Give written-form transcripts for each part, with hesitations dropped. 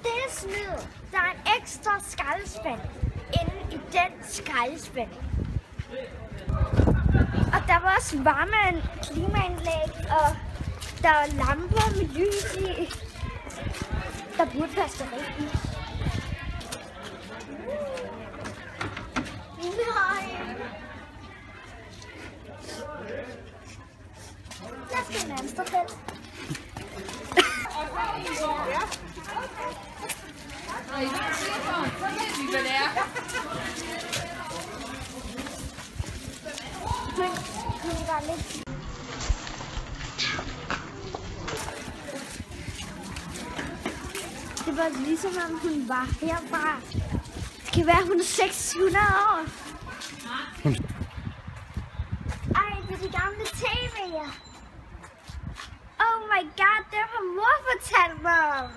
Det er snyd. Der er en ekstra skraldespand inde i den skraldespand. Og der var også klimaanlæg, og der er lamper med lys i. Der burde passe det rigtigt. Nej. Jeg skal en anden felt. Ja. Og I vil se på, så ved vi, hvad det er. Hun var lidt... Det var ligesom om hun var herfra. Det kan være, hun er 600 år. Ej, det er de gamle tv'er. Oh my god, det har mor fortalt mig om.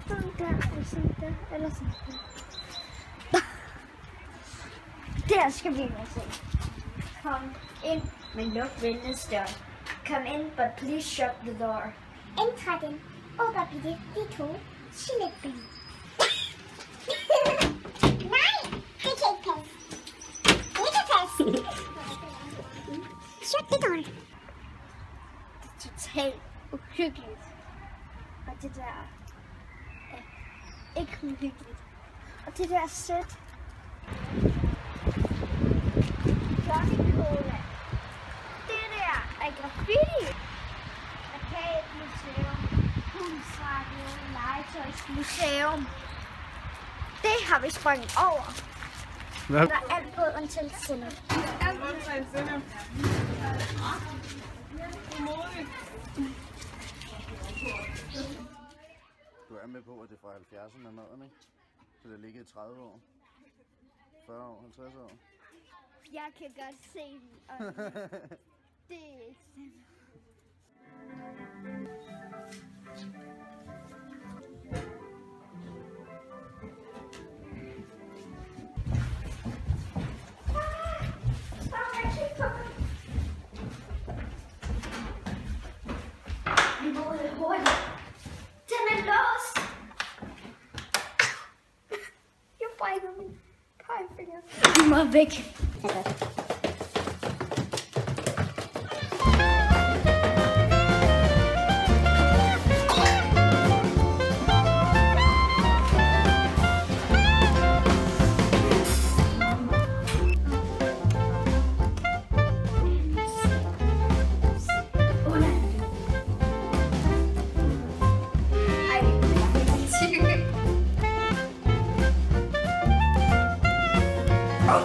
Sådan der, eller sådan der, eller sådan der. Der skal vi ind og se. Kom ind, men luk vinduesdøren. Come in, but please shut the door. Indtræd den. Åbner vi det, de to. Sletben. Nej, det kan ikke passe. Det kan passe. Shut the door. Det er totalt uhyggeligt. Og det der er ikke uhyggeligt. Og det der sødt. Johnny Cola. Det der er graffiti. Plakatmuseum. Kunstradio, legetøjsmuseum. Det har vi sprunget over. Hvad? Der er alt både undtagen sender. Alt undtagen sender. Du er med på, at det er fra 70'erne maden, ikke? Så det ligger i 30 år. 40 år, 50 år. Jeg kan godt se den. Og det er ikke sådan. Vi må lidt hurtigt. Den er låst. Jeg brækker min pegefinger. Vi må væk. Oh.